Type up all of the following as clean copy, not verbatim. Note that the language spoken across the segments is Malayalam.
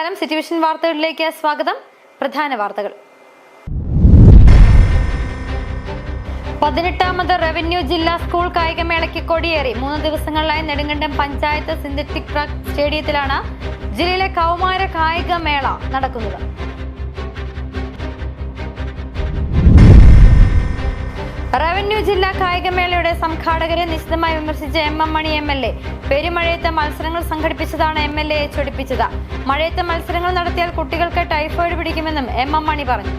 നമസ്കാരം, സിറ്റുവേഷൻ വാർത്തകളിലേക്ക് സ്വാഗതം. പ്രധാന വാർത്തകൾ. 18ാമത് റവന്യൂ ജില്ലാ സ്കൂൾ കായികമേളയ്ക്ക് കൊടിയേറി. 3 ദിവസങ്ങളിലായി നെടുങ്കണ്ടം പഞ്ചായത്ത് സിന്തറ്റിക് ട്രാക്ക് സ്റ്റേഡിയത്തിലാണ് ജില്ലയിലെ കൗമാര കായിക മേള നടക്കുന്നത്. റവന്യൂ ജില്ലാ കായികമേളയുടെ സംഘാടകരെ നിശിതമായി വിമർശിച്ച എം മണി MLA. പെരുമഴയത്ത് മത്സരങ്ങൾ സംഘടിപ്പിച്ചതാണ് MLAയെ ചൊടിപ്പിച്ചത്. മഴയത്ത് മത്സരങ്ങൾ നടത്തിയാൽ കുട്ടികൾക്ക് ടൈഫോയിഡ് പിടിക്കുമെന്നും എം മണി പറഞ്ഞു.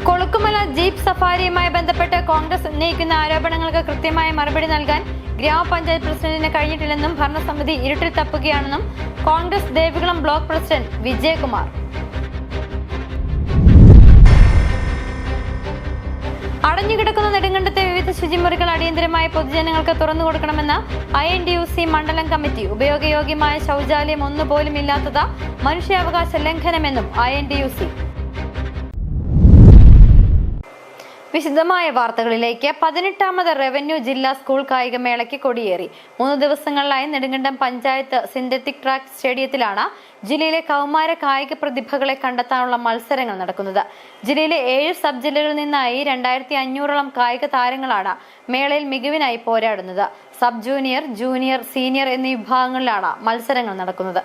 കൊളുക്കുമല ജീപ്പ് സഫാരിയുമായി ബന്ധപ്പെട്ട് കോൺഗ്രസ് ഉന്നയിക്കുന്ന ആരോപണങ്ങൾക്ക് കൃത്യമായ മറുപടി നൽകാൻ ഗ്രാമപഞ്ചായത്ത് പ്രസിഡന്റിന് കഴിഞ്ഞിട്ടില്ലെന്നും ഭരണസമിതി ഇരുട്ടിൽ തപ്പുകയാണെന്നും കോൺഗ്രസ് ദേവികുളം ബ്ലോക്ക് പ്രസിഡന്റ് വിജയകുമാർ. അടഞ്ഞുകിടക്കുന്ന നെടുങ്കണ്ടത്തെ വിവിധ ശുചിമുറികൾ അടിയന്തരമായി പൊതുജനങ്ങൾക്ക് തുറന്നു കൊടുക്കണമെന്ന് INTUC മണ്ഡലം കമ്മിറ്റി. ഉപയോഗയോഗ്യമായ ശൗചാലയം ഒന്നുപോലും ഇല്ലാത്തത് മനുഷ്യാവകാശ ലംഘനമെന്നും INTUC. വിശദമായ വാർത്തകളിലേക്ക്. 18ാമത് റവന്യൂ ജില്ലാ സ്കൂൾ കായികമേളയ്ക്ക് കൊടിയേറി. 3 ദിവസങ്ങളിലായി നെടുങ്കണ്ടം പഞ്ചായത്ത് സിന്തറ്റിക് ട്രാക്ക് സ്റ്റേഡിയത്തിലാണ് ജില്ലയിലെ കൗമാര കായിക പ്രതിഭകളെ കണ്ടെത്താനുള്ള മത്സരങ്ങൾ നടക്കുന്നത്. ജില്ലയിലെ 7 സബ് ജില്ലകളിൽ നിന്നായി 2500ഓളം കായിക താരങ്ങളാണ് മേളയിൽ മികവിനായി പോരാടുന്നത്. സബ് ജൂനിയർ, ജൂനിയർ, സീനിയർ എന്നീ വിഭാഗങ്ങളിലാണ് മത്സരങ്ങൾ നടക്കുന്നത്.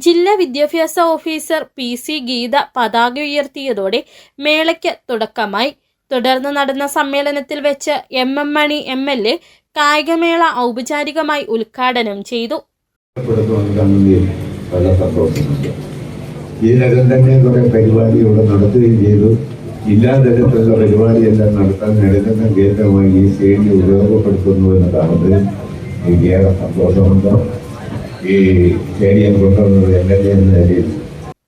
ജില്ലാ വിദ്യാഭ്യാസ ഓഫീസർ PC ഗീത പതാക ഉയർത്തിയതോടെ മേളയ്ക്ക് തുടക്കമായി. തുടർന്ന് നടന്ന സമ്മേളനത്തിൽ വെച്ച് എം മണി MLA കായികമേള ഔപചാരികമായി ഉദ്ഘാടനം ചെയ്തു. ഇതിനകം തന്നെ കുറെ പരിപാടി ഇവിടെ നടത്തുകയും ചെയ്തു. ജില്ലാ തലത്തിലുള്ള പരിപാടിയെല്ലാം നടത്താൻ നെടുങ്കണ്ടം കേന്ദ്രമായി ഈ സ്റ്റേഡിയം ഉപയോഗപ്പെടുത്തുന്നു എന്ന് കാണുന്നതിൽ എനിക്ക് ഏറെ സന്തോഷമുണ്ട്. ഈ സ്റ്റേഡിയം കൊണ്ടുവന്നത് MLA എന്ന നിലയിൽ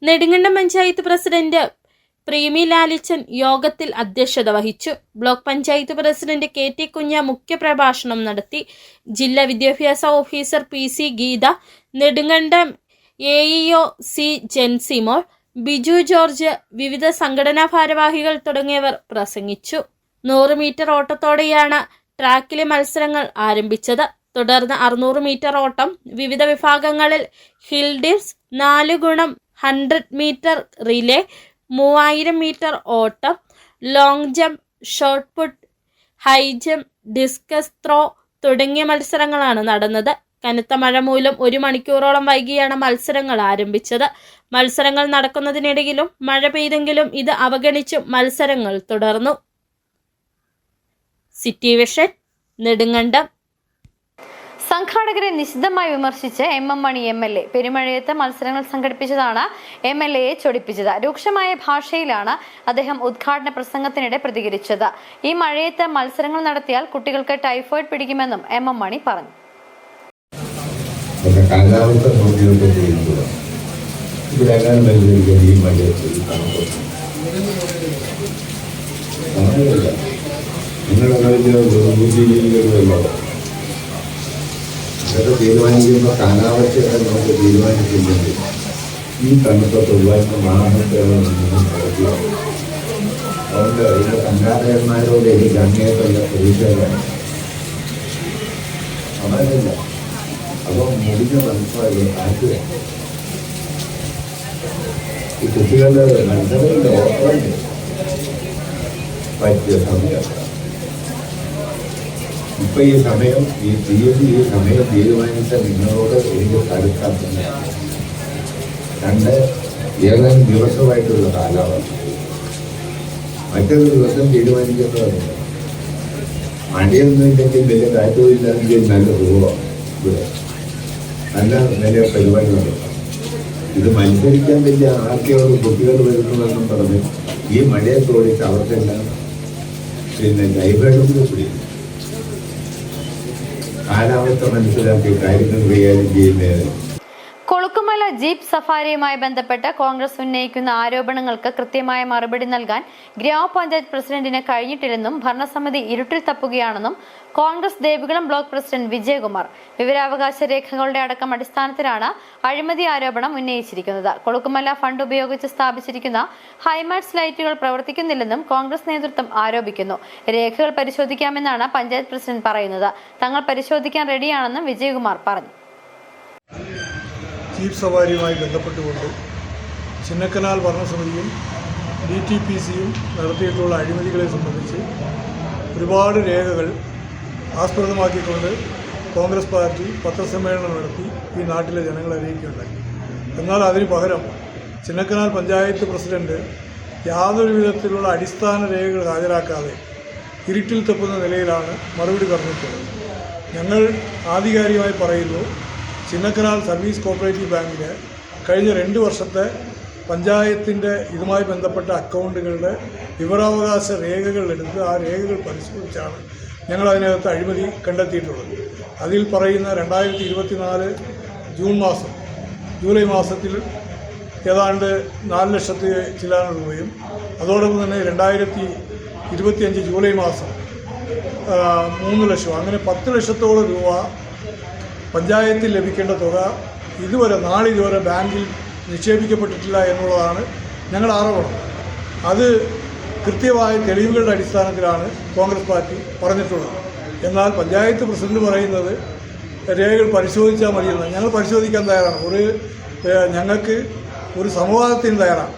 നെടുങ്കണ്ടം പഞ്ചായത്ത് പ്രസിഡന്റ് പ്രീമി ലാലിച്ചൻ യോഗത്തിൽ അധ്യക്ഷത വഹിച്ചു. ബ്ലോക്ക് പഞ്ചായത്ത് പ്രസിഡന്റ് KT കുഞ്ഞ മുഖ്യപ്രഭാഷണം നടത്തി. ജില്ലാ വിദ്യാഭ്യാസ officer PC Geetha, Nedumkandam AEO C Jensimol, Biju George, വിവിധ സംഘടനാ ഭാരവാഹികൾ തുടങ്ങിയവർ പ്രസംഗിച്ചു. 100 മീറ്റർ ഓട്ടത്തോടെയാണ് ട്രാക്കിലെ മത്സരങ്ങൾ ആരംഭിച്ചത്. തുടർന്ന് 600 മീറ്റർ ഓട്ടം, വിവിധ വിഭാഗങ്ങളിൽ hill dips, 4x100 metre relay, 3000 metre ഓട്ടം, long jump, shot put, high jump, discus throw തുടങ്ങിയ മത്സരങ്ങളാണ് നടന്നത്. കനത്ത മഴ മൂലം 1 മണിക്കൂറോളം വൈകിയാണ് മത്സരങ്ങൾ ആരംഭിച്ചത്. മത്സരങ്ങൾ നടക്കുന്നതിനിടയിലും മഴ പെയ്തെങ്കിലും ഇത് അവഗണിച്ച് മത്സരങ്ങൾ തുടർന്നു. സിറ്റുവേഷൻ നെടുങ്കണ്ടം. സംഘാടകരെ നിശിതമായി വിമർശിച്ച് എം മണി MLA. പെരുമഴയത്ത് മത്സരങ്ങൾ സംഘടിപ്പിച്ചതാണ് MLAയെ ചൊടിപ്പിച്ചത്. രൂക്ഷമായ ഭാഷയിലാണ് അദ്ദേഹം ഉദ്ഘാടന പ്രസംഗത്തിനിടെ പ്രതികരിച്ചത്. ഈ മഴയത്ത് മത്സരങ്ങൾ നടത്തിയാൽ കുട്ടികൾക്ക് ടൈഫോയിഡ് പിടിക്കുമെന്നും എം മണി പറഞ്ഞു. ഇതൊക്കെ തീരുമാനിക്കുമ്പോൾ കാലാവസ്ഥയൊക്കെ നമുക്ക് തീരുമാനിച്ചില്ലെങ്കിൽ ഈ തണുത്ത ചൊവ്വാഴ്ച വാഹനത്തേളം നടത്തിയാണ്. അതുകൊണ്ട് ഇതിൻ്റെ സംഘാടകന്മാരോട് എനിക്ക് അങ്ങേയത്തുള്ള പ്രതീക്ഷകളാണ്. സമയമില്ല. അപ്പോൾ മുടിഞ്ഞ തണുപ്പായി കാറ്റ് ഈ കുട്ടികളുടെ മത്സരങ്ങളുടെ ഓട്ടം പറ്റിയ സമയം. ഇപ്പൊ ഈ സമയം ഈ തീയതി ഈ സമയം തീരുമാനിച്ച നിങ്ങളോട് എനിക്ക് തടുക്കാൻ ഏതാനും ദിവസമായിട്ടുള്ള കാലാവസ്ഥ. മറ്റൊരു ദിവസം തീരുമാനിക്കേണ്ടതാണ്. മഴയൊന്നുമില്ലെങ്കിൽ വലിയ കാറ്റുമില്ലെങ്കിൽ നല്ല സുഖമാണ്. ഇവിടെ നല്ല നില പരിപാടി നടത്താം. ഇത് മത്സരിക്കാൻ വലിയ ആർക്കെയോട് കുട്ടികൾ വരുന്നുവെന്നും പറഞ്ഞ് ഈ മഴയത്തോടിച്ച് അവർക്കെല്ലാം ലൈബ്രറിയിൽ പിടിക്കും. കാലാവസ്ഥ മനസ്സിലാക്കി കാര്യങ്ങൾ കൈകാര്യം ചെയ്യുന്നത്. കൊളുക്കുമല ജീപ്പ് സഫാരിയുമായി ബന്ധപ്പെട്ട് കോൺഗ്രസ് ഉന്നയിക്കുന്ന ആരോപണങ്ങൾക്ക് കൃത്യമായ മറുപടി നൽകാൻ ഗ്രാമപഞ്ചായത്ത് പ്രസിഡന്റിന് കഴിഞ്ഞിട്ടില്ലെന്നും ഭരണസമിതി ഇരുട്ടിൽ തപ്പുകയാണെന്നും കോൺഗ്രസ് ദേവികുളം ബ്ലോക്ക് പ്രസിഡന്റ് വിജയകുമാർ. വിവരാവകാശ രേഖകളുടെ അടക്കം അടിസ്ഥാനത്തിലാണ് അഴിമതി ആരോപണം ഉന്നയിച്ചിരിക്കുന്നത്. കൊളുക്കുമല ഫണ്ട് ഉപയോഗിച്ച് സ്ഥാപിച്ചിരിക്കുന്ന ഹൈമാറ്റ്സ് ലൈറ്റുകൾ പ്രവർത്തിക്കുന്നില്ലെന്നും കോൺഗ്രസ് നേതൃത്വം ആരോപിക്കുന്നു. രേഖകൾ പരിശോധിക്കാമെന്നാണ് പഞ്ചായത്ത് പ്രസിഡന്റ് പറയുന്നത്. തങ്ങൾ പരിശോധിക്കാൻ റെഡിയാണെന്നും വിജയകുമാർ പറഞ്ഞു. ജീപ്പ് സവാരിയുമായി ബന്ധപ്പെട്ടുകൊണ്ട് ചിന്നക്കനാൽ ഭരണസമിതിയും DTPCയും നടത്തിയിട്ടുള്ള അഴിമതികളെ സംബന്ധിച്ച് ഒരുപാട് രേഖകൾ ആസ്പദമാക്കിക്കൊണ്ട് കോൺഗ്രസ് പാർട്ടി പത്രസമ്മേളനം നടത്തി ഈ നാട്ടിലെ ജനങ്ങളെ അറിയിക്കുകയുണ്ടായി. എന്നാൽ അതിന് പകരം ചിന്നക്കനാൽ പഞ്ചായത്ത് പ്രസിഡന്റ് യാതൊരു വിധത്തിലുള്ള അടിസ്ഥാന രേഖകൾ ഹാജരാക്കാതെ ഇരുട്ടിൽ തപ്പുന്ന നിലയിലാണ് മറുപടി പറഞ്ഞിട്ടുള്ളത്. ഞങ്ങൾ ആധികാരികമായി പറയുന്നു, ചിന്നക്കനാൽ സർവീസ് കോഓപ്പറേറ്റീവ് ബാങ്കിന് കഴിഞ്ഞ 2 വർഷത്തെ പഞ്ചായത്തിൻ്റെ ഇതുമായി ബന്ധപ്പെട്ട അക്കൗണ്ടുകളുടെ വിവരാവകാശ രേഖകൾ എടുത്ത് ആ രേഖകൾ പരിശോധിച്ചാണ് ഞങ്ങൾ അതിനകത്ത് അഴിമതി കണ്ടെത്തിയിട്ടുള്ളത്. അതിൽ പറയുന്ന 2024 ജൂലൈ മാസത്തിൽ ഏതാണ്ട് 4 ലക്ഷത്തി ചില്ലാനം രൂപയും അതോടൊപ്പം തന്നെ 2025 ജൂലൈ മാസം 3 ലക്ഷം, അങ്ങനെ 10 ലക്ഷത്തോളം രൂപ പഞ്ചായത്തിൽ ലഭിക്കേണ്ട തുക നാളിതുവരെ ബാങ്കിൽ നിക്ഷേപിക്കപ്പെട്ടിട്ടില്ല എന്നുള്ളതാണ് ഞങ്ങളുടെ ആരോപണം. അത് കൃത്യമായ തെളിവുകളുടെ അടിസ്ഥാനത്തിലാണ് കോൺഗ്രസ് പാർട്ടി പറഞ്ഞിട്ടുള്ളത്. എന്നാൽ പഞ്ചായത്ത് പ്രസിഡന്റ് പറയുന്നത് രേഖകൾ പരിശോധിച്ചാൽ മതിയെന്ന്. ഞങ്ങൾ പരിശോധിക്കാൻ തയ്യാറാണ്. ഞങ്ങൾക്ക് ഒരു സംവാദത്തിന് തയ്യാറാണ്.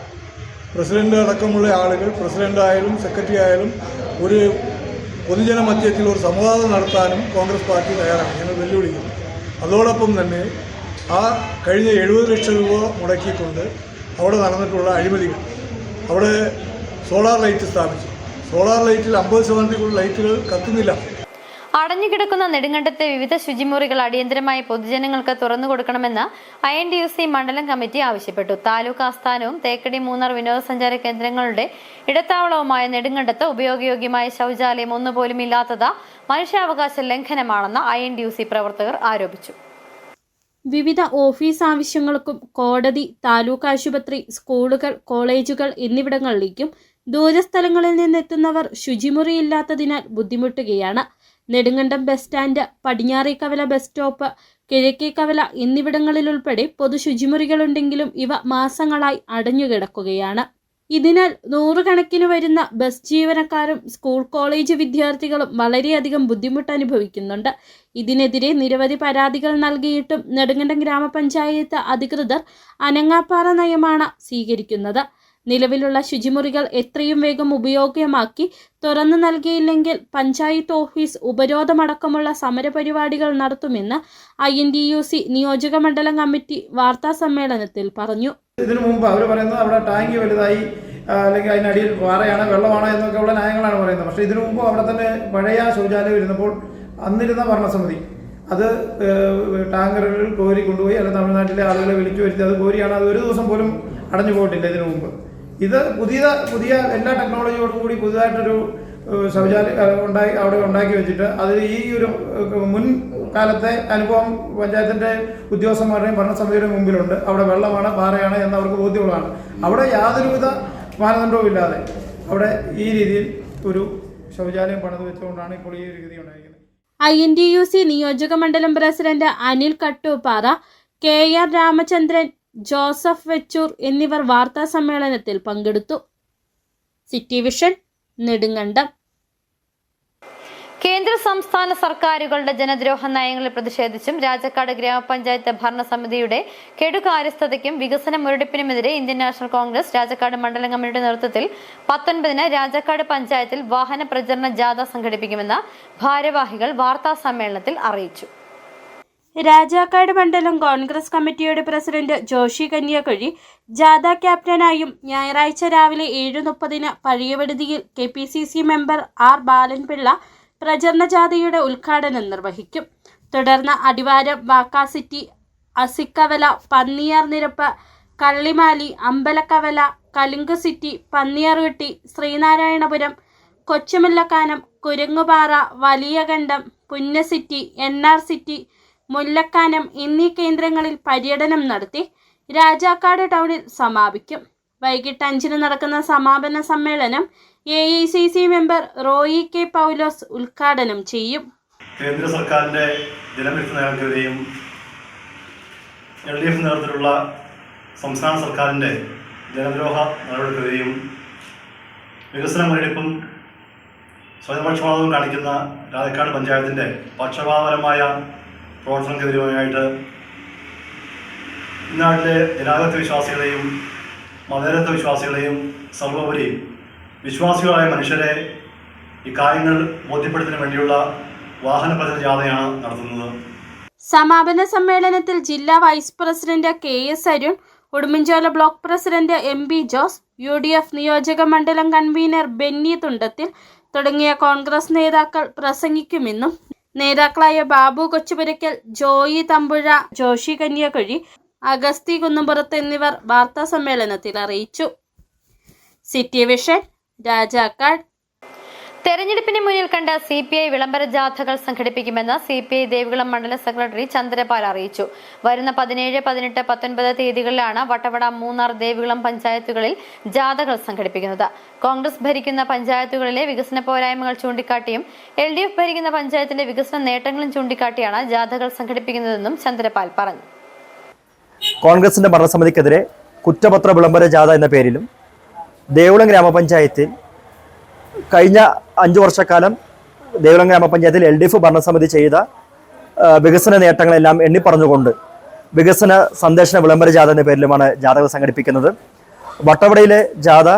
പ്രസിഡന്റ് അടക്കമുള്ള ആളുകൾ, പ്രസിഡന്റായാലും സെക്രട്ടറി ആയാലും ഒരു പൊതുജന മധ്യത്തിൽ ഒരു സംവാദം നടത്താനും കോൺഗ്രസ് പാർട്ടി തയ്യാറാണ്. ഞങ്ങൾ വെല്ലുവിളിക്കുന്നു. അതോടൊപ്പം തന്നെ ആ കഴിഞ്ഞ 70 ലക്ഷം രൂപ മുടക്കിക്കൊണ്ട് അവിടെ നടന്നിട്ടുള്ള അഴിമതികൾ, അവിടെ സോളാർ ലൈറ്റ് സ്ഥാപിച്ചു. സോളാർ ലൈറ്റിൽ 50% ലൈറ്റുകൾ കത്തുന്നില്ല. അടഞ്ഞുകിടക്കുന്ന നെടുങ്കണ്ടത്തെ വിവിധ ശുചിമുറികൾ അടിയന്തരമായി പൊതുജനങ്ങൾക്ക് തുറന്നു കൊടുക്കണമെന്ന് INTUC മണ്ഡലം കമ്മിറ്റി ആവശ്യപ്പെട്ടു. താലൂക്ക് ആസ്ഥാനവും തേക്കടി മൂന്നാർ വിനോദസഞ്ചാര കേന്ദ്രങ്ങളുടെ ഇടത്താവളവുമായ നെടുങ്കണ്ടത്ത് ഉപയോഗയോഗ്യമായ ശൗചാലയം ഒന്നുപോലും ഇല്ലാത്തത് മനുഷ്യാവകാശ ലംഘനമാണെന്ന് INTUC പ്രവർത്തകർ ആരോപിച്ചു. വിവിധ ഓഫീസ് ആവശ്യങ്ങൾക്കും കോടതി, താലൂക്ക് ആശുപത്രി, സ്കൂളുകൾ, കോളേജുകൾ എന്നിവിടങ്ങളിലേക്കും ദൂരസ്ഥലങ്ങളിൽ നിന്നെത്തുന്നവർ ശുചിമുറിയില്ലാത്തതിനാൽ ബുദ്ധിമുട്ടുകയാണ്. Nedumkandam bus stand, Padinjarekkavala bus stop, Kizhakkekkavala എന്നിവിടങ്ങളിലുൾപ്പെടെ പൊതു ശുചിമുറികളുണ്ടെങ്കിലും ഇവ മാസങ്ങളായി അടഞ്ഞുകിടക്കുകയാണ്. ഇതിനാൽ 100 കണക്കിന് വരുന്ന ബസ് ജീവനക്കാരും സ്കൂൾ കോളേജ് വിദ്യാർത്ഥികളും വളരെയധികം ബുദ്ധിമുട്ട് അനുഭവിക്കുന്നുണ്ട്. ഇതിനെതിരെ നിരവധി പരാതികൾ നൽകിയിട്ടും നെടുങ്കണ്ടം ഗ്രാമപഞ്ചായത്ത് അധികൃതർ അനങ്ങാപ്പാറ നയമാണ് സ്വീകരിക്കുന്നത്. നിലവിലുള്ള ശുചിമുറികൾ എത്രയും വേഗം ഉപയോഗ്യമാക്കി തുറന്നു നൽകിയില്ലെങ്കിൽ പഞ്ചായത്ത് ഓഫീസ് ഉപരോധമടക്കമുള്ള സമരപരിപാടികൾ നടത്തുമെന്ന് INTUC നിയോജക മണ്ഡലം കമ്മിറ്റി വാർത്താ സമ്മേളനത്തിൽ പറഞ്ഞു. ഇതിനു മുമ്പ് അവർ പറയുന്നത് അവിടെ ടാങ്ക് വലുതായി, അല്ലെങ്കിൽ അതിനടിയിൽ പാറയാണ്, വെള്ളമാണ് എന്നൊക്കെ ഉള്ള ന്യായങ്ങളാണ് പറയുന്നത്. പക്ഷേ ഇതിനു മുമ്പ് അവിടെ തന്നെ പഴയ ശൗചാലയം ഇരുന്നപ്പോൾ അന്നിരുന്ന ഭരണസമിതി അത് ടാങ്കറുകളിൽ കോരി കൊണ്ടുപോയി, അല്ലെങ്കിൽ തമിഴ്നാട്ടിലെ ആളുകളെ വിളിച്ചു വരുത്തി അത് കോരിയാണ്. അത് ഒരു ദിവസം പോലും അടഞ്ഞു പോയിട്ടില്ല ഇതിനു മുമ്പ്. ഇത് പുതിയ എല്ലാ ടെക്നോളജിയോടും കൂടി പുതുതായിട്ടൊരു ശൗചാലയം അവിടെ ഉണ്ടാക്കി വെച്ചിട്ട് അത് ഈ ഒരു മുൻകാലത്തെ അനുഭവം പഞ്ചായത്തിൻ്റെ ഉദ്യോഗസ്ഥന്മാരുടെയും ഭരണസമിതിയുടെ മുമ്പിലുണ്ട്. അവിടെ വെള്ളമാണ്, പാറയാണ് എന്ന് അവർക്ക് ബോധ്യമുള്ളതാണ്. അവിടെ യാതൊരുവിധ മാനദണ്ഡവും ഇല്ലാതെ അവിടെ ഈ രീതിയിൽ ഒരു ശൗചാലയം പണിത് വെച്ചുകൊണ്ടാണ് ഇപ്പോൾ ഈ ഒരു ഗതി ഉണ്ടായിരിക്കുന്നത്. INTUC നിയോജക മണ്ഡലം president Anil Kattooppara, KR Ramachandran, Joseph Vechoor എന്നിവർ വാർത്താ സമ്മേളനത്തിൽ പങ്കെടുത്തു. City vision, Nedumkandam. കേന്ദ്ര സംസ്ഥാന സർക്കാരുകളുടെ ജനദ്രോഹ നയങ്ങളിൽ പ്രതിഷേധിച്ചും രാജാക്കാട് ഗ്രാമപഞ്ചായത്ത് ഭരണസമിതിയുടെ കെടുകാര്യസ്ഥതയ്ക്കും വികസന മുരടിപ്പിനുമെതിരെ ഇന്ത്യൻ നാഷണൽ കോൺഗ്രസ് രാജാക്കാട് മണ്ഡലം കമ്മിറ്റിയുടെ നേതൃത്വത്തിൽ 19-ന് രാജാക്കാട് പഞ്ചായത്തിൽ വാഹന പ്രചരണ ജാഥ സംഘടിപ്പിക്കുമെന്ന് ഭാരവാഹികൾ വാർത്താ സമ്മേളനത്തിൽ അറിയിച്ചു. രാജാക്കാട് മണ്ഡലം കോൺഗ്രസ് കമ്മിറ്റിയുടെ പ്രസിഡന്റ് ജോഷി കന്യാകുഴി ജാഥ ക്യാപ്റ്റനായും ഞായറാഴ്ച രാവിലെ 7:30-ന് പഴയവടുതിയിൽ KPCC മെമ്പർ R ബാലൻപിള്ള പ്രചരണ ജാഥയുടെ ഉദ്ഘാടനം നിർവഹിക്കും. തുടർന്ന് അടിവാരം, വാക്കാസിറ്റി, Asikkavala, Panniyar Nirappu, Kallimali, Ambalakkavala, Kalunku city, Panniyarvetti, Sreenarayanapuram, Kochumullakkanam, Kurangupara, Valiyakandam, Punnacity, NR city, Mullakkanam എന്നീ കേന്ദ്രങ്ങളിൽ പര്യടനം നടത്തി രാജാക്കാട് ടൗണിൽ സമാപിക്കും. വൈകിട്ട് 5-ന് നടക്കുന്ന സമാപന സമ്മേളനം AICC മെമ്പർ റോയി K പൗലോസ് ഉദ്ഘാടനം ചെയ്യും. കേന്ദ്ര സർക്കാരിൻ്റെ ജനവിരുദ്ധ നയങ്ങൾക്കെതിരെയും LDF നേതൃത്വത്തിലുള്ള സംസ്ഥാന സർക്കാരിൻ്റെ ജനദ്രോഹ നടപടിക്കെതിരെയും വികസന മുരടിപ്പും സ്വയംപക്ഷപാതവും കാണിക്കുന്ന രാജാക്കാട് പഞ്ചായത്തിൻ്റെ പക്ഷപാതപരമായ പ്രവർത്തനക്കെതിരെയുമായിട്ട് ഇന്നാട്ടിലെ ജനാധിപത്യ വിശ്വാസികളെയും മതേതരത്വ വിശ്വാസികളെയും സർവോപരി വിശ്വാസികളായ മനുഷ്യരെ ഈ കാര്യങ്ങൾ ബോധ്യപ്പെടുത്തുന്നതിന് വേണ്ടിയുള്ള വാഹന പ്രചരണ ജാഥയാണ് നടത്തുന്നത്. സമാപന സമ്മേളനത്തിൽ ജില്ലാ vice president KS Arun, Udumbanchola block president MB Jose, UDF നിയോജക മണ്ഡലം കൺവീനർ ബെന്നി തുണ്ടത്തിൽ തുടങ്ങിയ കോൺഗ്രസ് നേതാക്കൾ പ്രസംഗിക്കുമെന്നും നേതാക്കളായ ബാബു കൊച്ചുപുരയ്ക്കൽ, ജോയി തമ്പുഴ, ജോഷി കന്യാകുഴി, അഗസ്തി കുന്നുംപുറത്ത് എന്നിവർ വാർത്താ സമ്മേളനത്തിൽ അറിയിച്ചു. City vision, Rajakkad. തെരഞ്ഞെടുപ്പിനെ മുന്നിൽ കണ്ട CPI വിളംബര ജാഥകൾ സംഘടിപ്പിക്കുമെന്ന് CPI ദേവികുളം മണ്ഡലം സെക്രട്ടറി ചന്ദ്രപാൽ അറിയിച്ചു. വരുന്ന 17, 18, 19 തീയതികളിലാണ് വട്ടവട, മൂന്നാർ, ദേവികുളം പഞ്ചായത്തുകളിൽ ജാഥകൾ സംഘടിപ്പിക്കുന്നത്. കോൺഗ്രസ് ഭരിക്കുന്ന പഞ്ചായത്തുകളിലെ വികസന പോരായ്മകൾ ചൂണ്ടിക്കാട്ടിയും LDF ഭരിക്കുന്ന പഞ്ചായത്തിന്റെ വികസന നേട്ടങ്ങളും ചൂണ്ടിക്കാട്ടിയാണ് ജാഥകൾ സംഘടിപ്പിക്കുന്നതെന്നും ചന്ദ്രപാൽ പറഞ്ഞു. കോൺഗ്രസിന്റെ ഭരണസമിതിക്കെതിരെ കുറ്റപത്ര വിളംബര ജാഥ എന്ന പേരിലും ദേവികുളം ഗ്രാമപഞ്ചായത്തിൽ കഴിഞ്ഞ 5 വർഷക്കാലം ദേവികുളം ഗ്രാമപഞ്ചായത്തിൽ LDF ഭരണസമിതി ചെയ്ത വികസന നേട്ടങ്ങളെല്ലാം എണ്ണിപ്പറഞ്ഞുകൊണ്ട് വികസന സന്ദേശന വിളംബര ജാഥ എന്ന പേരിലുമാണ് ജാഥകൾ സംഘടിപ്പിക്കുന്നത്. വട്ടവടയിലെ ജാഥ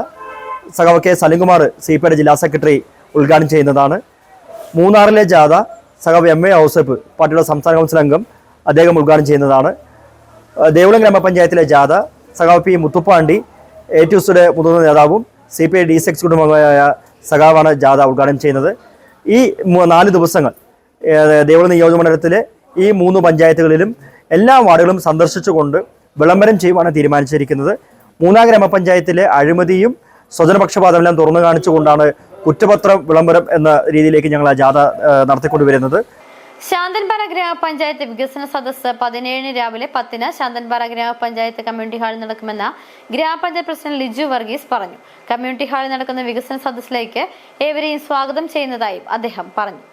സഖാവ് K സലിംകുമാർ CPIയുടെ ജില്ലാ സെക്രട്ടറി ഉദ്ഘാടനം ചെയ്യുന്നതാണ്. മൂന്നാറിലെ ജാഥ സഖാവ് MA ഔസഫ് പാർട്ടിയുടെ സംസ്ഥാന കൗൺസിൽ അംഗം അദ്ദേഹം ഉദ്ഘാടനം ചെയ്യുന്നതാണ്. ദേവികുളം ഗ്രാമപഞ്ചായത്തിലെ ജാഥ സഖാവ് P മുത്തുപ്പാണ്ടി ATUSയുടെ മുതിർന്ന നേതാവും CPI DC എക്സിക്യൂട്ടീവുമായ സഖാവാണ് ജാഥ ഉദ്ഘാടനം ചെയ്യുന്നത്. ഈ 4 ദിവസങ്ങൾ ദേവികുളം നിയോജകമണ്ഡലത്തിലെ ഈ 3 പഞ്ചായത്തുകളിലും എല്ലാ വാർഡുകളും സന്ദർശിച്ചുകൊണ്ട് വിളംബരം ചെയ്യുവാണ് തീരുമാനിച്ചിരിക്കുന്നത്. മൂന്നാം ഗ്രാമപഞ്ചായത്തിലെ അഴിമതിയും സ്വജനപക്ഷപാതമെല്ലാം തുറന്നു കാണിച്ചുകൊണ്ടാണ് കുറ്റപത്രം വിളംബരം എന്ന രീതിയിലേക്ക് ഞങ്ങൾ ആ ജാഥ നടത്തിക്കൊണ്ടുവരുന്നത്. ശാന്തൻപാറ ഗ്രാമപഞ്ചായത്ത് വികസന സദസ്സ് 17 രാവിലെ 10 ശാന്തൻപാറ ഗ്രാമപഞ്ചായത്ത് കമ്മ്യൂണിറ്റി ഹാളിൽ നടക്കുമെന്ന് ഗ്രാമപഞ്ചായത്ത് പ്രസിഡന്റ് ലിജു വർഗീസ് പറഞ്ഞു. കമ്മ്യൂണിറ്റി ഹാളിൽ നടക്കുന്ന വികസന സദസ്സിലേക്ക് ഏവരെയും സ്വാഗതം ചെയ്യുന്നതായും അദ്ദേഹം പറഞ്ഞു.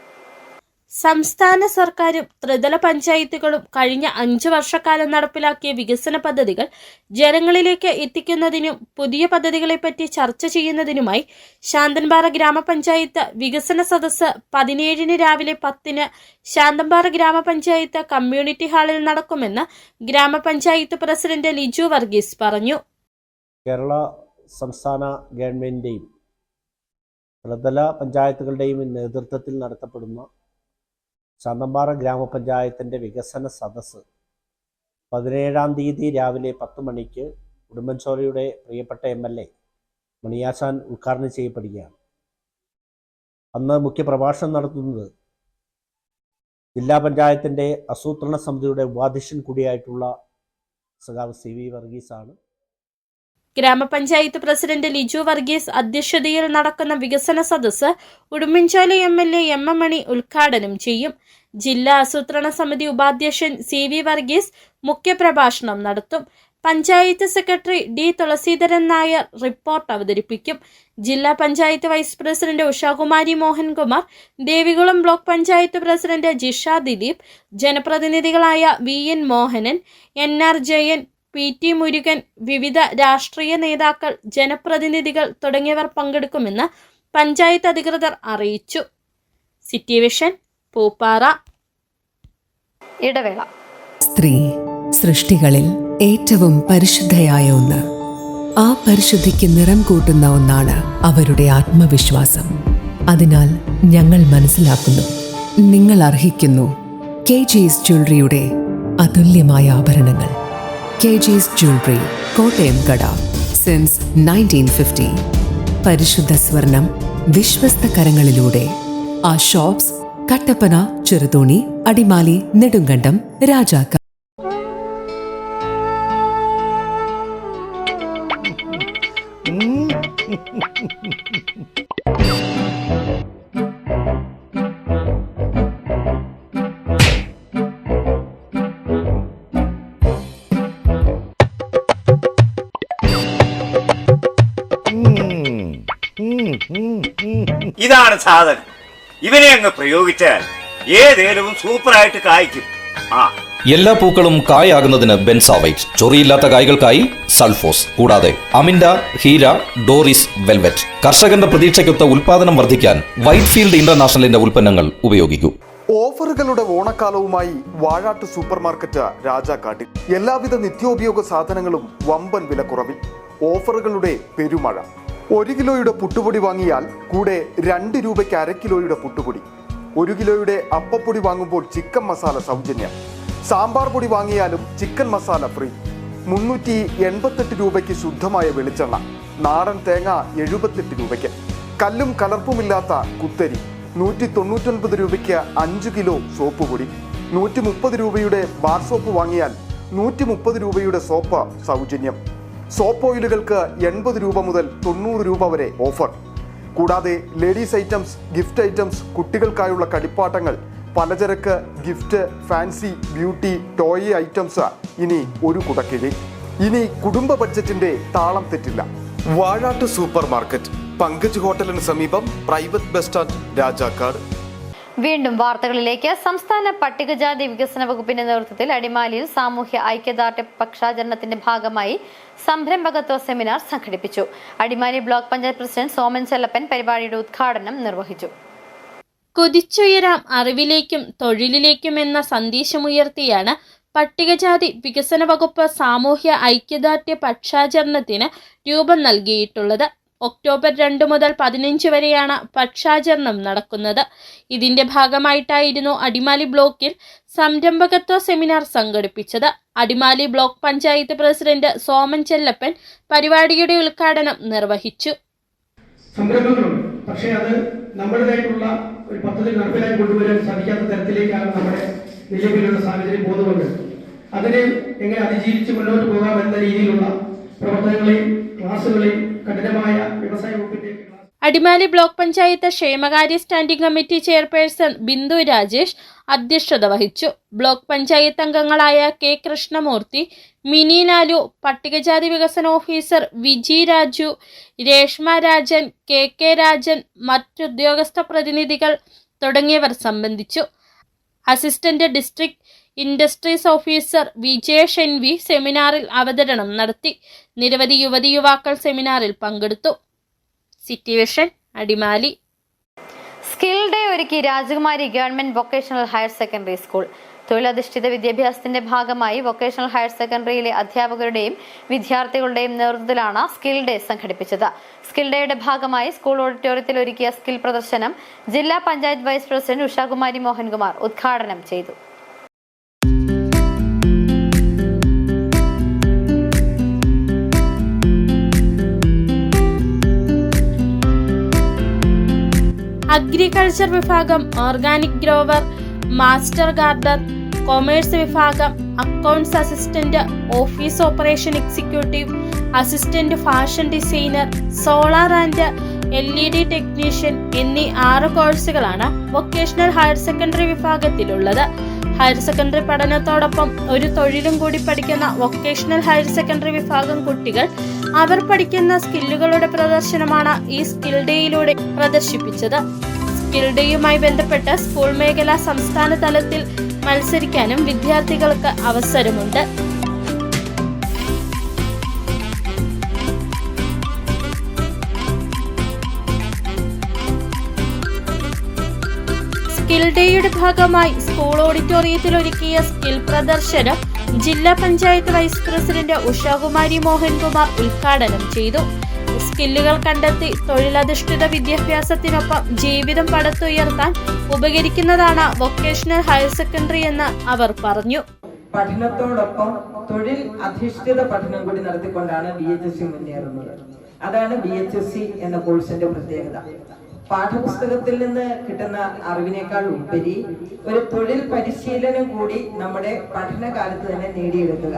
സംസ്ഥാന സർക്കാരും ത്രിതല പഞ്ചായത്തുകളും കഴിഞ്ഞ 5 വർഷക്കാലം നടപ്പിലാക്കിയ വികസന പദ്ധതികൾ ജനങ്ങളിലേക്ക് എത്തിക്കുന്നതിനും പുതിയ പദ്ധതികളെപ്പറ്റി ചർച്ച ചെയ്യുന്നതിനുമായി ശാന്തൻപാറ ഗ്രാമപഞ്ചായത്ത് വികസന സദസ്സ് 17 രാവിലെ 10 ശാന്തൻപാറ ഗ്രാമപഞ്ചായത്ത് കമ്മ്യൂണിറ്റി ഹാളിൽ നടക്കുമെന്ന് ഗ്രാമപഞ്ചായത്ത് പ്രസിഡന്റ് ലിജു വർഗീസ് പറഞ്ഞു. കേരള സംസ്ഥാന ഗവൺമെൻറ്റിൻ്റെയും ത്രിതല പഞ്ചായത്തുകളുടെയും നേതൃത്വത്തിൽ നടത്തപ്പെടുന്ന ശാന്തൻപാറ ഗ്രാമപഞ്ചായത്തിൻ്റെ വികസന സദസ്സ് 17-ാം തീയതി രാവിലെ 10 മണിക്ക് ഉടുമ്പൻചോലയുടെ പ്രിയപ്പെട്ട MLA മണിയാശാൻ ഉദ്ഘാടനം ചെയ്യപ്പെടുകയാണ്. അന്ന് മുഖ്യപ്രഭാഷണം നടത്തുന്നത് ജില്ലാ പഞ്ചായത്തിൻ്റെ ആസൂത്രണ സമിതിയുടെ ഉപാധ്യക്ഷൻ കൂടിയായിട്ടുള്ള സഖാവ് CV വർഗീസാണ്. ഗ്രാമപഞ്ചായത്ത് പ്രസിഡന്റ് ലിജു വർഗീസ് അധ്യക്ഷതയിൽ നടക്കുന്ന വികസന സദസ്സ് ഉടുമ്പൻചോല MLA MM മണി ഉദ്ഘാടനം ചെയ്യും. ജില്ലാ ആസൂത്രണ സമിതി ഉപാധ്യക്ഷൻ CV വർഗീസ് മുഖ്യപ്രഭാഷണം നടത്തും. Panchayat secretary D Thulaseedharan Nair report അവതരിപ്പിക്കും. ജില്ലാ panchayat vice president Ushakumari Mohankumar, Devikulam block panchayat president Jisha Dileep, ജനപ്രതിനിധികളായ VN Mohanan, NR Jayan, PT Murugan, വിവിധ രാഷ്ട്രീയ നേതാക്കൾ, ജനപ്രതിനിധികൾ തുടങ്ങിയവർ പങ്കെടുക്കുമെന്ന് പഞ്ചായത്ത് അധികൃതർ അറിയിച്ചു. City vision, Pooppara. ഇടവേള. സ്ത്രീ സൃഷ്ടികളിൽ ഏറ്റവും പരിശുദ്ധയായ ഒന്ന്. ആ പരിശുദ്ധിക്ക് നിറം കൂട്ടുന്ന ഒന്നാണ് അവരുടെ ആത്മവിശ്വാസം. അതിനാൽ ഞങ്ങൾ മനസ്സിലാക്കുന്നു, നിങ്ങൾ അർഹിക്കുന്നു KG's ജ്വല്ലറിയുടെ അതുല്യമായ ആഭരണങ്ങൾ. KG's ജ്വല്ലറി, കോട്ടയം കട, സിൻസ് 1950. പരിശുദ്ധ സ്വർണം വിശ്വസ്ത കരങ്ങളിലൂടെ. ആ ഷോപ്സ് കട്ടപ്പന, ചെറുതോണി, അടിമാലി, നെടുങ്കണ്ടം, രാജാക്ക. ഇതാണ് സാധനം. ഇവനെ അങ്ങ് പ്രയോഗിച്ചാൽ ഏതേലും സൂപ്പറായിട്ട് കായ്ക്കും. എല്ലാ പൂക്കളും കായാകുന്നതിന് ബെൻസാവൈറ്റ്, ചൊറിയില്ലാത്ത കായ്കൾക്കായി സൾഫോസ്, കൂടാതെ അമിൻഡ, ഹീര, ഡോറിസ്, വെൽവെറ്റ്. കർഷകന്റെ പ്രതീക്ഷയ്ക്കൊത്ത ഉൽപാദനം വർദ്ധിക്കാൻ വൈറ്റ്ഫീൽഡ് ഇന്റർനാഷണലിന്റെ ഉൽപ്പന്നങ്ങൾ ഉപയോഗിക്കൂ. ഓഫറുകളുടെ ഓണക്കാലവുമായി വാഴാട്ട് സൂപ്പർ മാർക്കറ്റ് രാജാക്കാട്ടിൽ എല്ലാവിധ നിത്യോപയോഗ സാധനങ്ങളും വമ്പൻ വിലക്കുറവിൽ. ഓഫറുകളുടെ പെരുമഴ. 1 കിലോയുടെ പുട്ടുപൊടി വാങ്ങിയാൽ കൂടെ 2 രൂപയ്ക്ക് 1/2 കിലോയുടെ പുട്ടുപൊടി. 1 കിലോയുടെ അപ്പപ്പൊടി വാങ്ങുമ്പോൾ ചിക്കൻ മസാല സൗജന്യം. സാമ്പാർ പൊടി വാങ്ങിയാലും ചിക്കൻ മസാല ഫ്രീ. 388 രൂപയ്ക്ക് ശുദ്ധമായ വെളിച്ചെണ്ണ. നാടൻ തേങ്ങ 78 രൂപയ്ക്ക്. കല്ലും കലർപ്പുമില്ലാത്ത കുത്തരി 199 രൂപയ്ക്ക് 5 കിലോ സോപ്പ് പൊടി. 130 രൂപയുടെ ബാർ സോപ്പ് വാങ്ങിയാൽ 130 രൂപയുടെ സോപ്പ് സൗജന്യം. സോപ്പ് ഓയിലുകൾക്ക് 80 രൂപ മുതൽ 90 രൂപ വരെ ഓഫർ. കൂടാതെ ലേഡീസ് ഐറ്റംസ്, ഗിഫ്റ്റ് ഐറ്റംസ്, കുട്ടികൾക്കായുള്ള കളിപ്പാട്ടങ്ങൾ, പലചരക്ക്, gift, fancy, beauty, toy items ഇനി ഒരു കുടക്കീഴിൽ. ഇനി കുടുംബ ബഡ്ജറ്റിന്റെ താളം തെറ്റില്ല. വാഴാട്ട് സൂപ്പർ മാർക്കറ്റ്, പങ്കജ് ഹോട്ടലിന് സമീപം, പ്രൈവറ്റ് ബസ് സ്റ്റാൻഡ്, രാജാക്കാട്. വീണ്ടും വാർത്തകളിലേക്ക്. സംസ്ഥാന പട്ടികജാതി വികസന വകുപ്പിന്റെ നേതൃത്വത്തിൽ അടിമാലിയിൽ സാമൂഹ്യ ഐക്യദാർഢ്യ പക്ഷാചരണത്തിന്റെ ഭാഗമായി സംരംഭകത്വ സെമിനാർ സംഘടിപ്പിച്ചു. അടിമാലി ബ്ലോക്ക് പഞ്ചായത്ത് പ്രസിഡന്റ് സോമൻ ചെല്ലപ്പൻ പരിപാടിയുടെ ഉദ്ഘാടനം നിർവഹിച്ചു. കുതിച്ചുയരാം അറിവിലേക്കും തൊഴിലിലേക്കും എന്ന സന്ദേശമുയർത്തിയാണ് പട്ടികജാതി വികസന വകുപ്പ് സാമൂഹ്യ ഐക്യദാർഢ്യ പക്ഷാചരണത്തിന് രൂപം നൽകിയിട്ടുള്ളത്. ഒക്ടോബർ 2 മുതൽ 15 വരെയാണ് പക്ഷാചരണം നടക്കുന്നത്. ഇതിന്റെ ഭാഗമായിട്ടായിരുന്നു അടിമാലി ബ്ലോക്കിൽ സംരംഭകത്വ സെമിനാർ സംഘടിപ്പിച്ചത്. അടിമാലി ബ്ലോക്ക് പഞ്ചായത്ത് പ്രസിഡന്റ് സോമൻ ചെല്ലപ്പൻ പരിപാടിയുടെ ഉദ്ഘാടനം നിർവഹിച്ചു. സംരംഭങ്ങളുണ്ട്, പക്ഷേ അത് നമ്മുടേതായിട്ടുള്ള ഒരു പദ്ധതി നടപ്പിലാക്കി കൊണ്ടുവരാൻ സാധിക്കാത്ത തരത്തിലേക്കാണ് നമ്മുടെ നിലവിലുള്ള സാഹചര്യം പോകുന്നത്. അതിനെ എങ്ങനെ അതിജീവിച്ച് മുന്നോട്ട് പോകാം എന്ന രീതിയിലുള്ള പ്രവർത്തനങ്ങളെയും ക്ലാസുകളെയും കഠിനമായ വ്യവസായ വകുപ്പിന്റെ അടിമാലി ബ്ലോക്ക് പഞ്ചായത്ത് ക്ഷേമകാര്യ standing committee chairperson Bindu Rajesh അധ്യക്ഷത വഹിച്ചു. ബ്ലോക്ക് പഞ്ചായത്ത് അംഗങ്ങളായ കെ കൃഷ്ണമൂർത്തി, മിനി ലാലു, പട്ടികജാതി വികസന ഓഫീസർ വിജി രാജു, രേഷ്മ രാജൻ, കെ രാജൻ, മറ്റുദ്യോഗസ്ഥ പ്രതിനിധികൾ തുടങ്ങിയവർ സംബന്ധിച്ചു. Assistant district industries officer Vijesh N V സെമിനാറിൽ അവതരണം നടത്തി. നിരവധി യുവതി യുവാക്കൾ സെമിനാറിൽ പങ്കെടുത്തു. City vision, Adimali. Skill day ഒരുക്കി Rajakumari government vocational higher secondary school. തൊഴിലധിഷ്ഠിത വിദ്യാഭ്യാസത്തിന്റെ ഭാഗമായി വൊക്കേഷണൽ ഹയർ സെക്കൻഡറിയിലെ അധ്യാപകരുടെയും വിദ്യാർത്ഥികളുടെയും നേതൃത്വത്തിലാണ് സ്കിൽ ഡേ സംഘടിപ്പിച്ചത്. സ്കിൽ ഡേയുടെ ഭാഗമായി സ്കൂൾ ഓഡിറ്റോറിയത്തിൽ ഒരുക്കിയ സ്കിൽ പ്രദർശനം ജില്ലാ പഞ്ചായത്ത് വൈസ് പ്രസിഡന്റ് ഉഷാകുമാരി മോഹൻകുമാർ ഉദ്ഘാടനം ചെയ്തു. അഗ്രികൾച്ചർ വിഭാഗം, organic grower, master gardener, commerce വിഭാഗം, accounts assistant, office operation executive, assistant fashion designer, solar and LED technician എന്നീ 6 കോഴ്സുകളാണ് വൊക്കേഷണൽ ഹയർ സെക്കൻഡറി വിഭാഗത്തിലുള്ളത്. ഹയർ സെക്കൻഡറി പഠനത്തോടൊപ്പം ഒരു തൊഴിലും കൂടി പഠിക്കുന്ന വൊക്കേഷണൽ ഹയർ സെക്കൻഡറി വിഭാഗം കുട്ടികൾ അവർ പഠിക്കുന്ന സ്കില്ലുകളുടെ പ്രദർശനമാണ് ഈ സ്കിൽ ഡേയിലൂടെ പ്രദർശിപ്പിച്ചത്. സ്കിൽ ഡേയുമായി ബന്ധപ്പെട്ട് സ്കൂൾ മേഖല സംസ്ഥാന തലത്തിൽ മത്സരിക്കാനും വിദ്യാർത്ഥികൾക്ക് അവസരമുണ്ട്. സ്കിൽ ഡേയുടെ ഭാഗമായി സ്കൂൾ ഓഡിറ്റോറിയത്തിൽ ഒരുക്കിയ സ്കിൽ പ്രദർശനം ജില്ലാ പഞ്ചായത്ത് വൈസ് പ്രസിഡന്റ് ഉഷാകുമാരി മോഹൻകുമാർ ഉദ്ഘാടനം ചെയ്തു. സ്കില്ലുകൾ കണ്ടെത്തി തൊഴിലധിഷ്ഠിത വിദ്യാഭ്യാസത്തിനൊപ്പം ജീവിതം പടുത്തുയർത്താൻ ഉപകരിക്കുന്നതാണ് വൊക്കേഷണൽ ഹയർ സെക്കൻഡറി എന്ന് അവർ പറഞ്ഞു. പഠനത്തോടൊപ്പം തൊഴിൽ അധിഷ്ഠിത പഠനം കൂടി നടത്തിക്കൊണ്ടാണ് BHSC മുന്നേറുന്നത്. അതാണ് BHSC എന്ന കോഴ്സിന്റെ പ്രത്യേകത. പാഠപുസ്തകത്തിൽ നിന്ന് കിട്ടുന്ന അറിവിനേക്കാൾ ഉപരി ഒരു തൊഴിൽ പരിശീലനം കൂടി നമ്മുടെ പഠനകാലത്ത് തന്നെ നേടിയെടുക്കുക.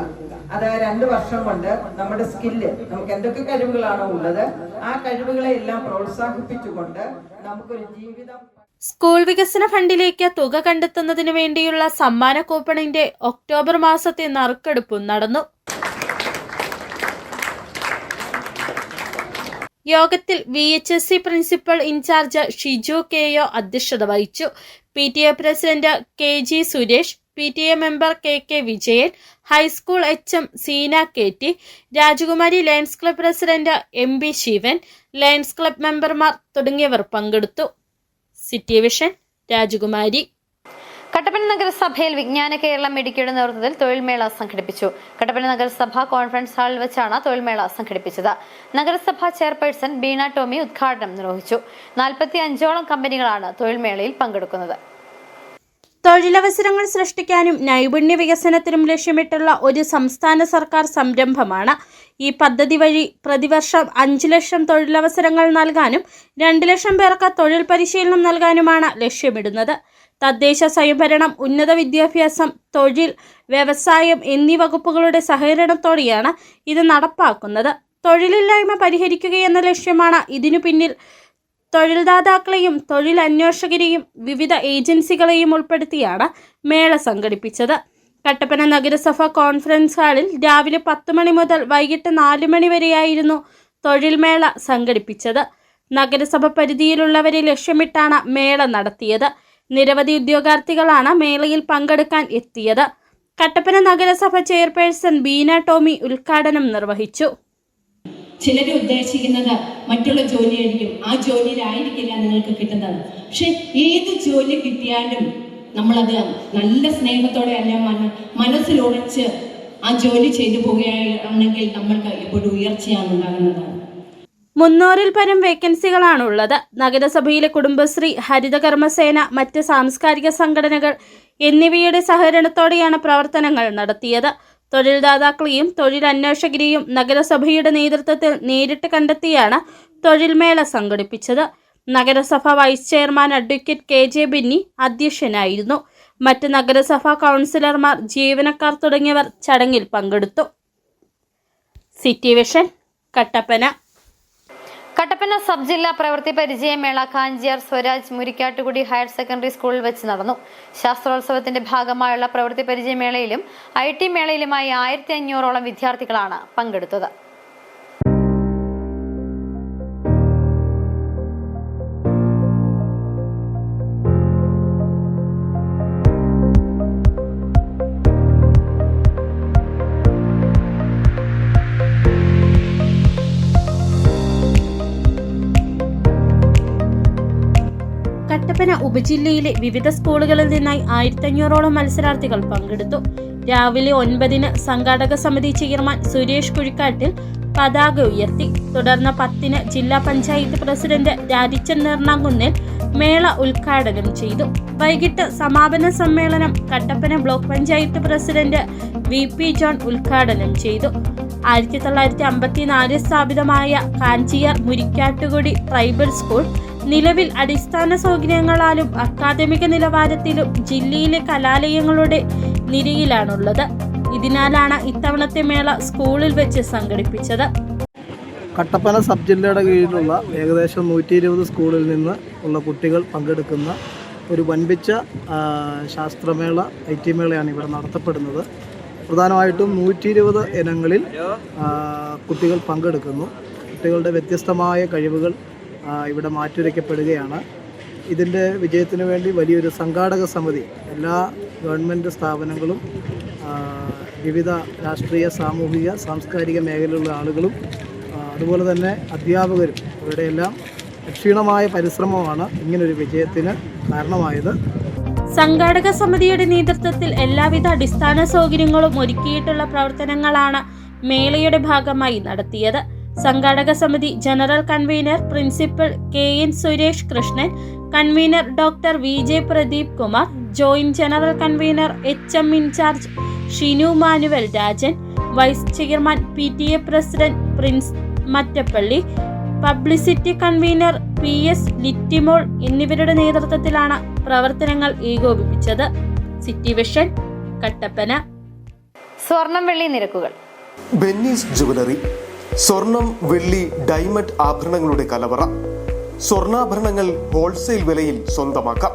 അത് 2 വർഷം കൊണ്ട് നമ്മുടെ സ്കില്ല്, നമുക്ക് എന്തൊക്കെ കഴിവുകളാണോ ഉള്ളത് ആ കഴിവുകളെ എല്ലാം പ്രോത്സാഹിപ്പിച്ചുകൊണ്ട് നമുക്കൊരു ജീവിതം. സ്കൂൾ വികസന ഫണ്ടിലേക്ക് തുക കണ്ടെത്തുന്നതിന് വേണ്ടിയുള്ള സമ്മാന കൂപ്പണിന്റെ ഒക്ടോബർ മാസത്തെ നറുക്കെടുപ്പും നടന്നു. യോഗത്തിൽ VHSC principal in charge Shiju KO അധ്യക്ഷത വഹിച്ചു. PTA president KG Suresh, PTA member KK Vijayan, high school HM Seena KT, Rajakumari lions club president MB Sivan, lions club മെമ്പർമാർ തുടങ്ങിയവർ പങ്കെടുത്തു. സിറ്റി വിഷൻ, രാജകുമാരി. കട്ടപ്പന നഗരസഭയിൽ വിജ്ഞാന കേരളം ഇടുക്കിയുടെ നേതൃത്വത്തിൽ തൊഴിൽമേള സംഘടിപ്പിച്ചു. കട്ടപ്പന നഗരസഭ കോൺഫറൻസ് ഹാളിൽ വെച്ചാണ് തൊഴിൽമേള സംഘടിപ്പിച്ചത്. നഗരസഭാ ചെയർപേഴ്സൺ ബീന ടോമി ഉദ്ഘാടനം നിർവഹിച്ചു. 45ഓളം കമ്പനികളാണ് തൊഴിൽമേളയിൽ പങ്കെടുക്കുന്നത്. തൊഴിലവസരങ്ങൾ സൃഷ്ടിക്കാനും നൈപുണ്യ വികസനത്തിനും ലക്ഷ്യമിട്ടുള്ള ഒരു സംസ്ഥാന സർക്കാർ സംരംഭമാണ്. ഈ പദ്ധതി വഴി പ്രതിവർഷം 5 ലക്ഷം തൊഴിലവസരങ്ങൾ നൽകാനും 2 ലക്ഷം പേർക്ക് തൊഴിൽ പരിശീലനം നൽകാനുമാണ് ലക്ഷ്യമിടുന്നത്. തദ്ദേശ സ്വയംഭരണം, ഉന്നത വിദ്യാഭ്യാസം, തൊഴിൽ, വ്യവസായം എന്നീ വകുപ്പുകളുടെ സഹകരണത്തോടെയാണ് ഇത് നടപ്പാക്കുന്നത്. തൊഴിലില്ലായ്മ പരിഹരിക്കുകയെന്ന ലക്ഷ്യമാണ് ഇതിനു പിന്നിൽ. തൊഴിൽദാതാക്കളെയും തൊഴിലന്വേഷകരെയും വിവിധ ഏജൻസികളെയും ഉൾപ്പെടുത്തിയാണ് മേള സംഘടിപ്പിച്ചത്. കട്ടപ്പന നഗരസഭ കോൺഫറൻസ് ഹാളിൽ രാവിലെ 10 മണി മുതൽ വൈകിട്ട് 4 മണി വരെയായിരുന്നു തൊഴിൽമേള സംഘടിപ്പിച്ചത്. നഗരസഭ പരിധിയിലുള്ളവരെ ലക്ഷ്യമിട്ടാണ് മേള നടത്തിയത്. നിരവധി ഉദ്യോഗാർത്ഥികളാണ് മേളയിൽ പങ്കെടുക്കാൻ എത്തിയത്. കട്ടപ്പന നഗരസഭ ചെയർപേഴ്സൺ ബീന ടോമി ഉദ്ഘാടനം നിർവഹിച്ചു. ചിലർ ഉദ്ദേശിക്കുന്നത് മറ്റുള്ള ജോലിയായിരിക്കും, ആ ജോലിയിലായിരിക്കില്ല നിങ്ങൾക്ക് കിട്ടുന്നത്. പക്ഷെ ഏത് ജോലി കിട്ടിയാലും നമ്മളത് നല്ല സ്നേഹത്തോടെ അല്ല മനസ്സിലുറച്ച് ആ ജോലി ചെയ്തു പോവുകയാണെങ്കിൽ നമ്മൾക്ക് എപ്പോഴും ഉയർച്ചയാണ് ഉണ്ടാകുന്നത്. 300-ൽ പരം വേക്കൻസികളാണുള്ളത്. നഗരസഭയിലെ കുടുംബശ്രീ, ഹരിതകർമ്മസേന, മറ്റ് സാംസ്കാരിക സംഘടനകൾ എന്നിവയുടെ സഹകരണത്തോടെയാണ് പ്രവർത്തനങ്ങൾ നടത്തിയത്. തൊഴിൽദാതാക്കളെയും തൊഴിലന്വേഷകരെയും നഗരസഭയുടെ നേതൃത്വത്തിൽ നേരിട്ട് കണ്ടെത്തിയാണ് തൊഴിൽമേള സംഘടിപ്പിച്ചത്. നഗരസഭ vice chairman advocate KJ Benny അധ്യക്ഷനായിരുന്നു. മറ്റ് നഗരസഭാ കൗൺസിലർമാർ, ജീവനക്കാർ തുടങ്ങിയവർ ചടങ്ങിൽ പങ്കെടുത്തു. City vision, Kattappana. Kattappana sub ജില്ലാ പ്രവൃത്തി പരിചയമേള കാഞ്ചിയാർ സ്വരാജ് മുരിക്കാട്ടുകുടി ഹയർ സെക്കൻഡറി സ്കൂളിൽ വെച്ച് നടന്നു. ശാസ്ത്രോത്സവത്തിന്റെ ഭാഗമായുള്ള പ്രവൃത്തി പരിചയമേളയിലും IT മേളയിലുമായി 1500ഓളം വിദ്യാർത്ഥികളാണ് പങ്കെടുത്തത്. കട്ടപ്പന ഉപജില്ലയിലെ വിവിധ സ്കൂളുകളിൽ നിന്നായി 1500ഓളം മത്സരാർത്ഥികൾ പങ്കെടുത്തു. രാവിലെ 9-ന് സംഘാടക സമിതി ചെയർമാൻ സുരേഷ് കുഴിക്കാട്ടിൽ പതാക ഉയർത്തി. തുടർന്ന് 10-ന് ജില്ലാ പഞ്ചായത്ത് പ്രസിഡന്റ് രാജിച്ചൻ നീർണാങ്കുന്നിൽ മേള ഉദ്ഘാടനം ചെയ്തു. വൈകിട്ട് സമാപന സമ്മേളനം Kattappana block panchayat president VP John ഉദ്ഘാടനം ചെയ്തു. 1954 സ്ഥാപിതമായ കാഞ്ചിയാർ മുരിക്കാട്ടുകുടി ട്രൈബൽ സ്കൂൾ നിലവിൽ അടിസ്ഥാന സൗകര്യങ്ങളാലും അക്കാദമിക നിലവാരത്തിലും ജില്ലയിലെ കലാലയങ്ങളുടെ നിരയിലാണുള്ളത്. ഇതിനാലാണ് ഇത്തവണത്തെ മേള സ്കൂളിൽ വെച്ച് സംഘടിപ്പിച്ചത്. കട്ടപ്പന സബ് ജില്ലയുടെ കീഴിലുള്ള ഏകദേശം 120 സ്കൂളിൽ നിന്ന് ഉള്ള കുട്ടികൾ പങ്കെടുക്കുന്ന ഒരു വൻപിച്ച ശാസ്ത്രമേള, IT മേളയാണ് ഇവിടെ നടത്തപ്പെടുന്നത്. പ്രധാനമായിട്ടും 120 ഇനങ്ങളിൽ കുട്ടികൾ പങ്കെടുക്കുന്നു. കുട്ടികളുടെ വ്യത്യസ്തമായ കഴിവുകൾ ഇവിടെ മാറ്റുരയ്ക്കപ്പെടുകയാണ്. ഇതിൻ്റെ വിജയത്തിന് വേണ്ടി വലിയൊരു സംഘാടക സമിതി എല്ലാ ഗവൺമെൻറ് സ്ഥാപനങ്ങളും വിവിധ രാഷ്ട്രീയ, സാമൂഹിക, സാംസ്കാരിക മേഖലയിലുള്ള ആളുകളും അതുപോലെ തന്നെ അധ്യാപകരും ഇവരുടെയെല്ലാം ക്ഷീണമായ പരിശ്രമമാണ് ഇങ്ങനൊരു വിജയത്തിന് കാരണമായത്. സംഘാടക സമിതിയുടെ നേതൃത്വത്തിൽ എല്ലാവിധ അടിസ്ഥാന സൗകര്യങ്ങളും ഒരുക്കിയിട്ടുള്ള പ്രവർത്തനങ്ങളാണ് മേളയുടെ ഭാഗമായി നടത്തിയത്. സംഘാടക സമിതി general convener principal KN Suresh Krishnan, convener doctor VJ Pradeep Kumar, joint general convener HM in charge Shinu Manuel Rajan, vice chairman PTA president Prince Mattappally, publicity convener PS Littymol എന്നിവരുടെ നേതൃത്വത്തിലാണ് പ്രവർത്തനങ്ങൾ ഏകോപിപ്പിച്ചത്. City vision, Kattappana. സ്വർണം വെള്ളി നിരക്കുകൾ. ബെന്നീസ് ജുവലറി, സ്വർണം, വെള്ളി, ഡയമണ്ട് ആഭരണങ്ങളുടെ കലവറ. സ്വർണ്ണാഭരണങ്ങൾ ഹോൾസെയിൽ വിലയിൽ സ്വന്തമാക്കാം.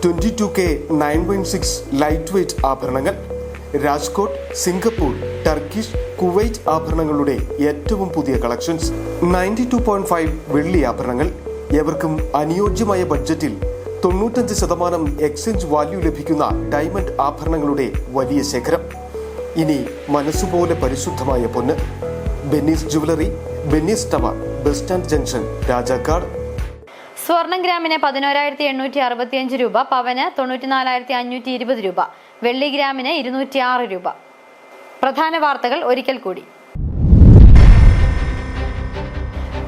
22K 9.6 ലൈറ്റ് വെയ്റ്റ് ആഭരണങ്ങൾ, രാജ്കോട്ട്, സിംഗപ്പൂർ, ടർക്കിഷ്, കുവൈറ്റ് ആഭരണങ്ങളുടെ ഏറ്റവും പുതിയ കളക്ഷൻസ്. 92.5 വെള്ളി ആഭരണങ്ങൾ. ഏവർക്കും അനുയോജ്യമായ ബഡ്ജറ്റിൽ 95% എക്സ്ചേഞ്ച് വാല്യൂ ലഭിക്കുന്ന ഡയമണ്ട് ആഭരണങ്ങളുടെ വലിയ ശേഖരം. ഇനി മനസ്സുപോലെ പരിശുദ്ധമായ പൊന്ന്. Benny's jewellery, Benny's tower, bus stand junction, Rajakkad. സ്വർണം ഗ്രാമിന് 11,865 രൂപ, പവന് 94,520 രൂപ, വെള്ളി ഗ്രാമിന് 206 രൂപ. പ്രധാന വാർത്തകൾ ഒരിക്കൽ കൂടി.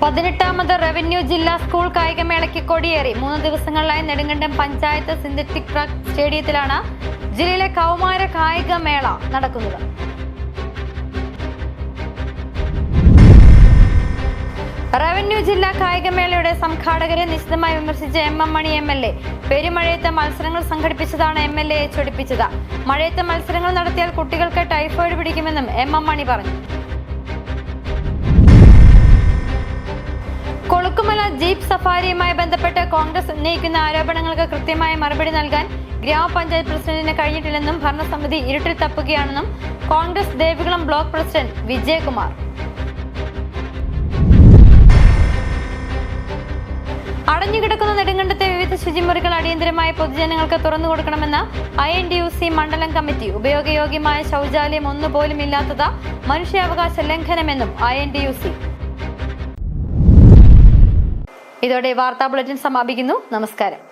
18ാമത് റവന്യൂ ജില്ലാ സ്കൂൾ കായികമേളയ്ക്ക് കൊടിയേറി. 3 ദിവസങ്ങളിലായി നെടുങ്കണ്ടം പഞ്ചായത്ത് സിന്തറ്റിക് ട്രാക്ക് സ്റ്റേഡിയത്തിലാണ് ജില്ലയിലെ കൗമാര കായികമേള നടക്കുന്നത്. റവന്യൂ ജില്ലാ കായികമേളയുടെ സംഘാടകരെ നിശിതമായി വിമർശിച്ച എം മണി MLA. പെരുമഴയത്ത് മത്സരങ്ങൾ സംഘടിപ്പിച്ചതാണ് MLA ചൊടിപ്പിച്ചത്. മഴയത്ത് മത്സരങ്ങൾ നടത്തിയാൽ കുട്ടികൾക്ക് ടൈഫോയിഡ് പിടിക്കുമെന്നും എം മണി പറഞ്ഞു. കൊളുക്കുമല ജീപ്പ് സഫാരിയുമായി ബന്ധപ്പെട്ട് കോൺഗ്രസ് ഉന്നയിക്കുന്ന ആരോപണങ്ങൾക്ക് കൃത്യമായ മറുപടി നൽകാൻ ഗ്രാമപഞ്ചായത്ത് പ്രസിഡന്റിന് കഴിഞ്ഞിട്ടില്ലെന്നും ഭരണസമിതി ഇരുട്ടിൽ തപ്പുകയാണെന്നും കോൺഗ്രസ് ദേവികുളം ബ്ലോക്ക് പ്രസിഡന്റ് വിജയകുമാർ. അടഞ്ഞുകിടക്കുന്ന നെടുങ്കണ്ടത്തെ വിവിധ ശുചിമുറികൾ അടിയന്തരമായി പൊതുജനങ്ങൾക്ക് തുറന്നു കൊടുക്കണമെന്ന് INTUC മണ്ഡലം കമ്മിറ്റി. ഉപയോഗയോഗ്യമായ ശൗചാലയം ഒന്നുപോലും ഇല്ലാത്തത് മനുഷ്യാവകാശ ലംഘനമെന്നും INTUC. ഇതോടെ വാർത്താ ബുള്ളറ്റിൻ സമാപിക്കുന്നു. നമസ്കാരം.